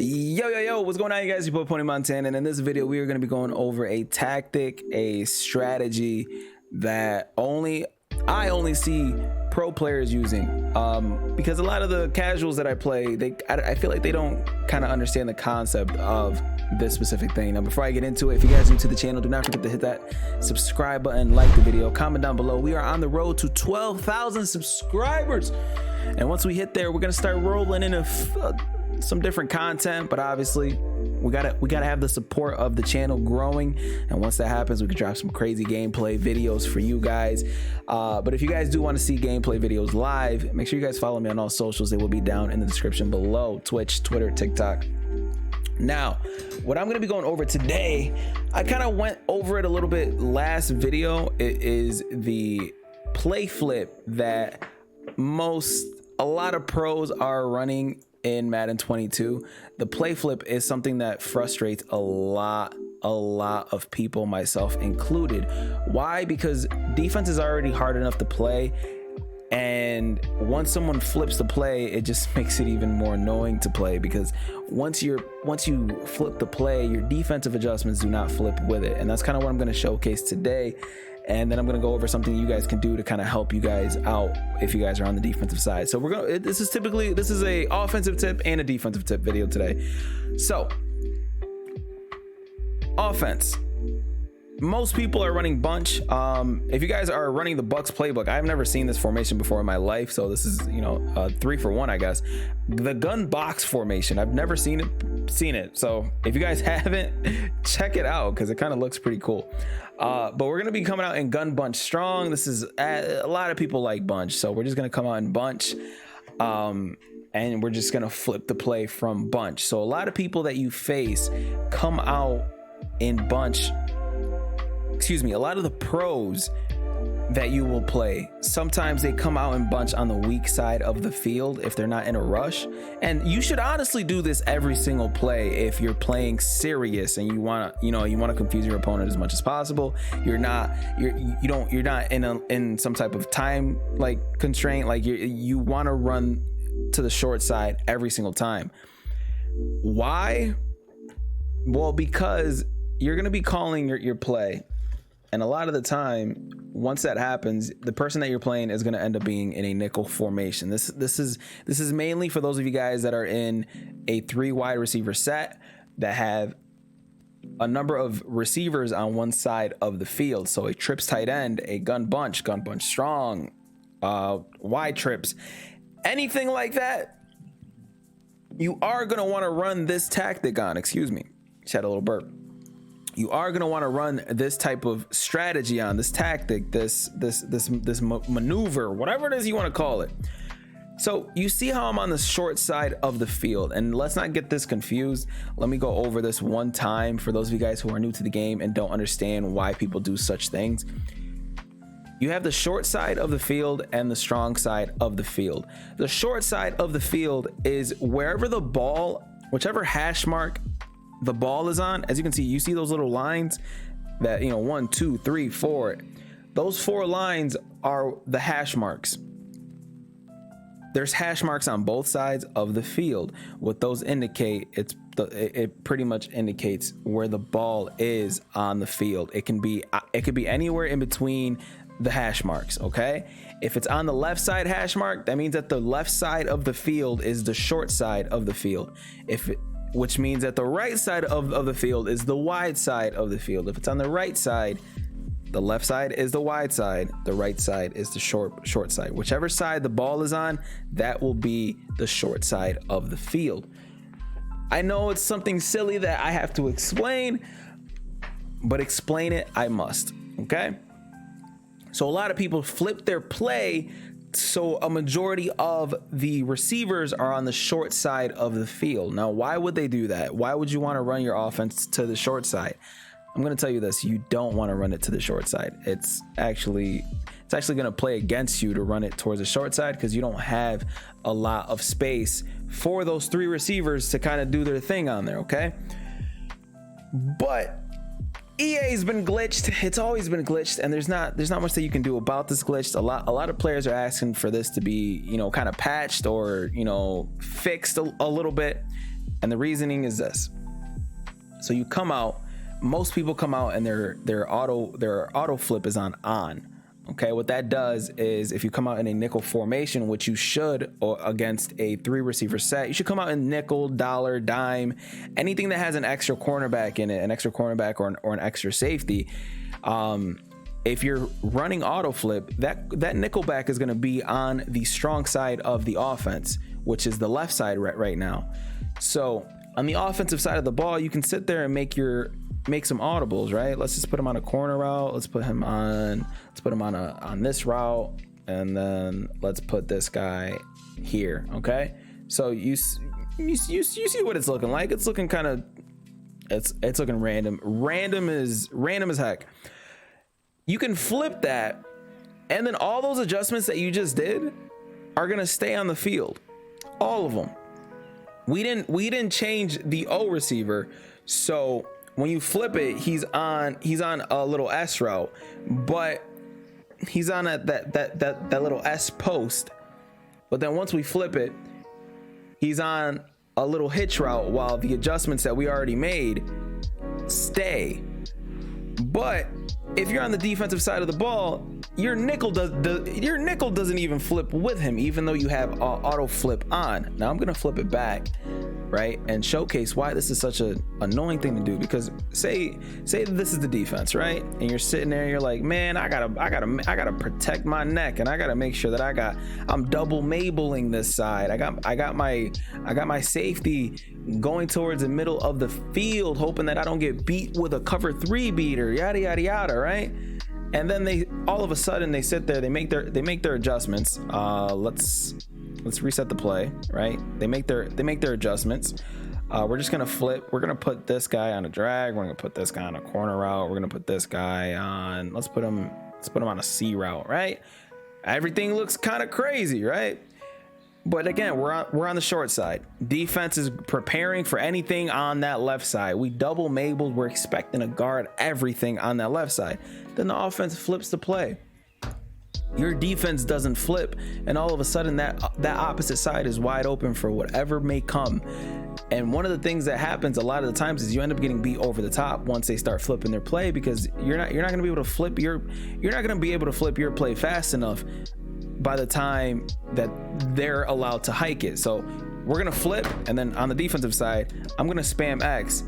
Yo, what's going on, you guys? Your boy Pony Montana, and in this video we are going to be going over a tactic, a strategy that I only see pro players using, because a lot of the casuals that I play, I feel like they don't kind of understand the concept of this specific thing. Now, before I get into it, if you guys are new to the channel, do not forget to hit that subscribe button, like the video, comment down below. We are on the road to 12,000 subscribers, and once we hit there, we're going to start rolling in some different content, but obviously we gotta have the support of the channel growing, and once that happens, we can drop some crazy gameplay videos for you guys. But if you guys do want to see gameplay videos live, make sure you guys follow me on all socials. They will be down in the description below: Twitch, Twitter, TikTok. Now, what I'm going to be going over today, I kind of went over it a little bit last video. It is the play flip that a lot of pros are running in Madden 22. The play flip is something that frustrates a lot of people, myself included. Why? Because defense is already hard enough to play, and once someone flips the play, it just makes it even more annoying to play, because once you flip the play, your defensive adjustments do not flip with it. And that's kind of what I'm going to showcase today. And then I'm going to go over something you guys can do to kind of help you guys out if you guys are on the defensive side. So this is a offensive tip and a defensive tip video today. So offense, most people are running bunch. If you guys are running the Bucks playbook, I've never seen this formation before in my life, so this is, you know, 3-for-1, I guess. The gun box formation, I've never seen it. So if you guys haven't, check it out, because it kind of looks pretty cool. But we're gonna be coming out in gun bunch strong. This is a lot of people like bunch, so we're just gonna come out in bunch, and we're just gonna flip the play from bunch. So a lot of people that you face come out in bunch. Excuse me, a lot of the pros that you will play, sometimes they come out in bunch on the weak side of the field if they're not in a rush. And you should honestly do this every single play if you're playing serious and you want to confuse your opponent as much as possible. You're not in some type of time like constraint, like you want to run to the short side every single time. Why? Well, because you're going to be calling your play, and a lot of the time, once that happens, the person that you're playing is going to end up being in a nickel formation. This is mainly for those of you guys that are in a 3 wide receiver set that have a number of receivers on one side of the field. So a trips tight end, a gun bunch strong, wide trips, anything like that, you are going to want to run this tactic on. Excuse me, just had a little burp. You are going to want to run this type of strategy on, this tactic, this maneuver, whatever it is you want to call it. So you see how I'm on the short side of the field, and let's not get this confused. Let me go over this one time for those of you guys who are new to the game and don't understand why people do such things. You have the short side of the field and the strong side of the field. The short side of the field is wherever the ball, whichever hash mark the ball is on. As you can see, you see those little lines that, 1, 2, 3, 4. Those 4 lines are the hash marks. There's hash marks on both sides of the field. What those indicate, it pretty much indicates where the ball is on the field. It could be anywhere in between the hash marks. Okay, if it's on the left side hash mark, that means that the left side of the field is the short side of the field. Which means that the right side of the field is the wide side of the field. If it's on the right side, the left side is the wide side, the right side is the short side. Whichever side the ball is on, that will be the short side of the field. I know it's something silly that I have to explain, but explain it I must. Okay, so a lot of people flip their play, so a majority of the receivers are on the short side of the field. Now, why would they do that? Why would you want to run your offense to the short side? I'm going to tell you this: you don't want to run it to the short side. It's actually going to play against you to run it towards the short side, because you don't have a lot of space for those 3 receivers to kind of do their thing on there. Okay, but EA's been glitched. It's always been glitched, and there's not much that you can do about this glitch. A lot of players are asking for this to be, kind of patched or, fixed a little bit. And the reasoning is this. So you come out, most people come out and their auto flip is on. Okay, what that does is if you come out in a nickel formation, which you should, or against a 3 receiver set, you should come out in nickel, dollar, dime, anything that has an extra cornerback in it, an extra cornerback or an extra safety. If you're running auto flip, that nickel back is going to be on the strong side of the offense, which is the left side right now. So on the offensive side of the ball, you can sit there and make some audibles, right? Let's just put him on a corner route. Let's put him on this route, and then let's put this guy here. Okay, so you see what it's looking like. It's looking kind of, it's looking random as heck. You can flip that, and then all those adjustments that you just did are gonna stay on the field, all of them. We didn't change the O receiver, so when you flip it, he's on a little S route, but he's on that little S post. But then once we flip it, he's on a little hitch route while the adjustments that we already made stay. But if you're on the defensive side of the ball, your nickel doesn't even flip with him, even though you have auto flip on. Now I'm gonna flip it back, right, and showcase why this is such an annoying thing to do. Because say this is the defense, right, and you're sitting there and you're like, man, I gotta protect my neck, and I gotta make sure that I'm double mabling this side. I got my safety going towards the middle of the field, hoping that I don't get beat with a cover 3 beater, yada yada yada, right? And then they all of a sudden they sit there, they make their adjustments. Let's reset the play, right? They make their adjustments. We're just gonna flip. We're gonna put this guy on a drag. We're gonna put this guy on a corner route. We're gonna put this guy on. Let's put him on a C route, right? Everything looks kind of crazy, right? But again, we're on the short side. Defense is preparing for anything on that left side. We double mabled. We're expecting to guard everything on that left side. Then the offense flips the play. Your defense doesn't flip, and all of a sudden that opposite side is wide open for whatever may come. And one of the things that happens a lot of the times is you end up getting beat over the top once they start flipping their play, because you're not going to be able to flip your play fast enough by the time that they're allowed to hike it. So we're gonna flip, and then on the defensive side, I'm gonna spam X,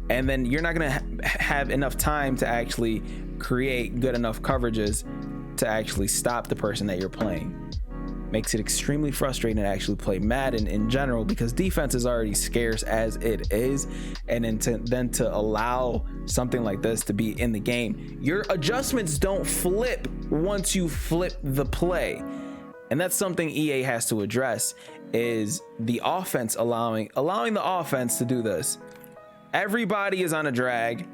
and then you're not gonna have enough time to actually create good enough coverages to actually stop the person that you're playing. Makes it extremely frustrating to actually play Madden in general, because defense is already scarce as it is, and then to allow something like this to be in the game. Your adjustments don't flip once you flip the play. And that's something EA has to address, is the offense allowing the offense to do this. Everybody is on a drag,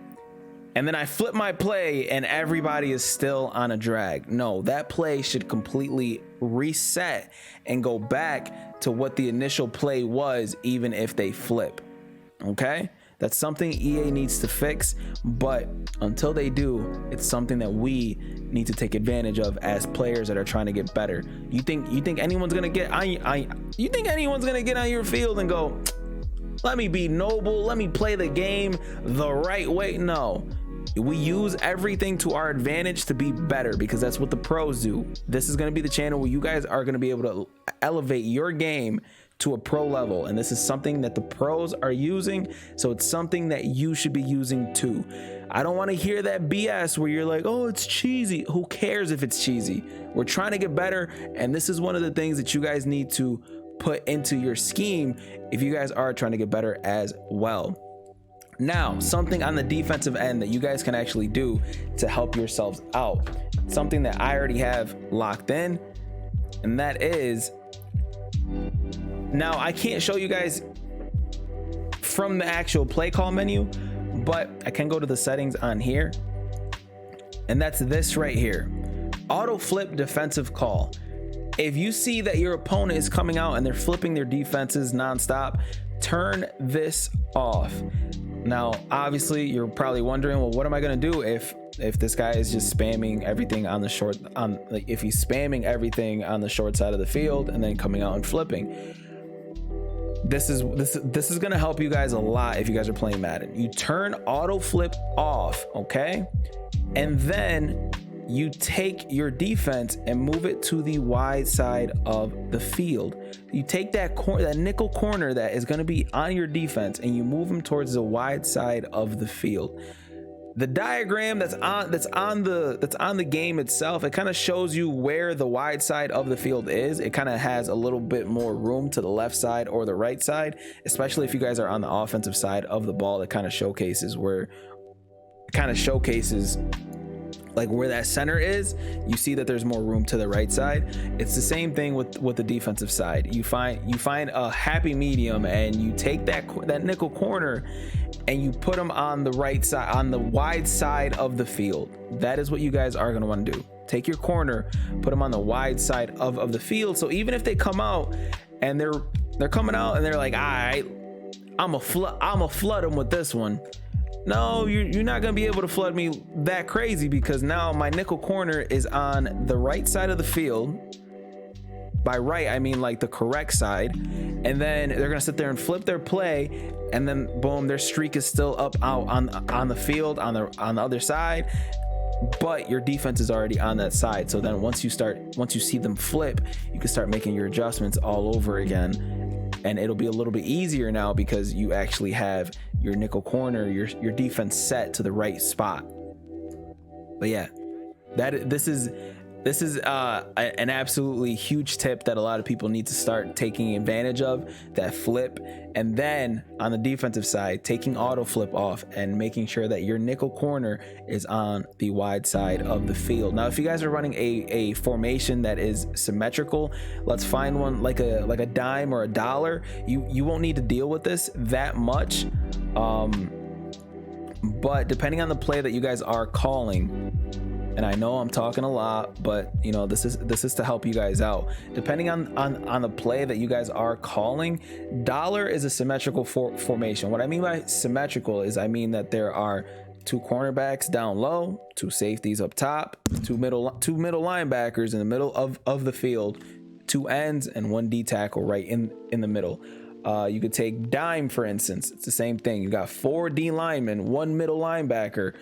and then I flip my play and everybody is still on a drag. No, that play should completely reset and go back to what the initial play was, even if they flip. Okay? That's something EA needs to fix, but until they do, it's something that we need to take advantage of as players that are trying to get better. You think anyone's gonna get you think anyone's gonna get on your field and go, let me be noble, let me play the game the right way? No. We use everything to our advantage to be better, because that's what the pros do. This is going to be the channel where you guys are going to be able to elevate your game to a pro level, and this is something that the pros are using, so it's something that you should be using too. I don't want to hear that BS where you're like, oh, it's cheesy. Who cares if it's cheesy? We're trying to get better, and this is one of the things that you guys need to put into your scheme if you guys are trying to get better as well. Now, something on the defensive end that you guys can actually do to help yourselves out, something that I already have locked in, and that is, now I can't show you guys from the actual play call menu, but I can go to the settings on here, and that's this right here, auto flip defensive call. If you see that your opponent is coming out and they're flipping their defenses nonstop, turn this off. Now, obviously, you're probably wondering, well, what am I going to do if this guy is just spamming everything on the short, if he's spamming everything on the short side of the field and then coming out and flipping? this is going to help you guys a lot if you guys are playing Madden. You turn auto flip off, okay? And then you take your defense and move it to the wide side of the field. You take that nickel corner that is going to be on your defense and you move them towards the wide side of the field. The diagram that's on the game itself, it kind of shows you where the wide side of the field is. It kind of has a little bit more room to the left side or the right side, especially if you guys are on the offensive side of the ball. It kind of showcases like where that center is. You see that there's more room to the right side. It's the same thing with the defensive side. You find a happy medium and you take that nickel corner and you put them on the right side, on the wide side of the field. That is what you guys are going to want to do. Take your corner, put them on the wide side of the field. So even if they come out and they're coming out and they're like, all right, I'm a flood them with this one. No, you're not going to be able to flood me that crazy, because now my nickel corner is on the right side of the field. By right, I mean like the correct side. And then they're going to sit there and flip their play. And then boom, their streak is still up out on the field on the other side. But your defense is already on that side. So then once you see them flip, you can start making your adjustments all over again. And it'll be a little bit easier now because you actually have your nickel corner, your defense set to the right spot. But yeah, this is an absolutely huge tip that a lot of people need to start taking advantage of, that flip. And then on the defensive side, taking auto flip off and making sure that your nickel corner is on the wide side of the field. Now, if you guys are running a formation that is symmetrical, let's find one like a dime or a dollar. You won't need to deal with this that much. But depending on the play that you guys are calling, and I know I'm talking a lot, but you know, this is to help you guys out. Depending on the play that you guys are calling, dollar is a symmetrical formation. What I mean by symmetrical is I mean that there are two cornerbacks down low, two safeties up top, two middle linebackers in the middle of the field, two ends, and one D tackle right in the middle. You could take dime, for instance. It's the same thing. You got 4 D linemen, 1 middle linebacker,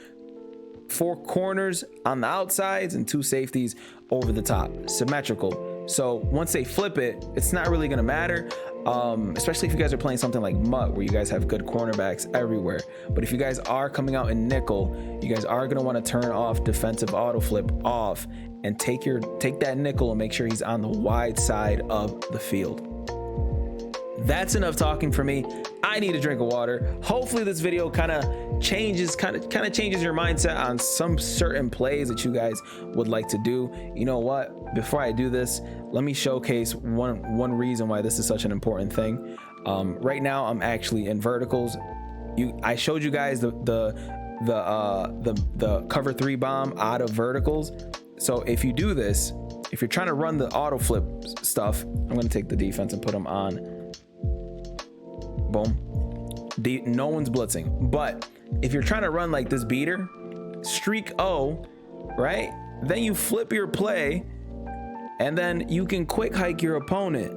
4 corners on the outsides, and 2 safeties over the top. Symmetrical. So once they flip it, it's not really going to matter, especially if you guys are playing something like Mutt, where you guys have good cornerbacks everywhere. But if you guys are coming out in nickel, you guys are going to want to turn off defensive auto flip off and take that nickel and make sure he's on the wide side of the field. That's enough talking for me. I need a drink of water. Hopefully this video kind of changes your mindset on some certain plays that you guys would like to do. You know what? Before I do this, let me showcase one reason why this is such an important thing. Right now I'm actually in verticals. I showed you guys the cover 3 bomb out of verticals. So if you do this, if you're trying to run the auto flip stuff, I'm going to take the defense and put them on. Boom. No one's blitzing. But if you're trying to run like this beater, streak O, right? Then you flip your play and then you can quick hike your opponent.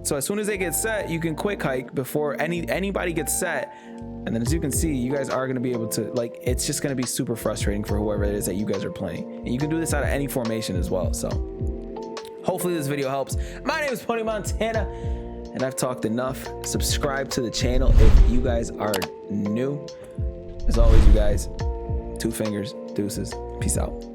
So as soon as they get set, you can quick hike before anybody gets set. And then as you can see, you guys are going to be able to, like, it's just going to be super frustrating for whoever it is that you guys are playing. And you can do this out of any formation as well. So hopefully this video helps. My name is Pony Montana, and I've talked enough. Subscribe to the channel if you guys are new. As always, you guys, 2 fingers, deuces, peace out.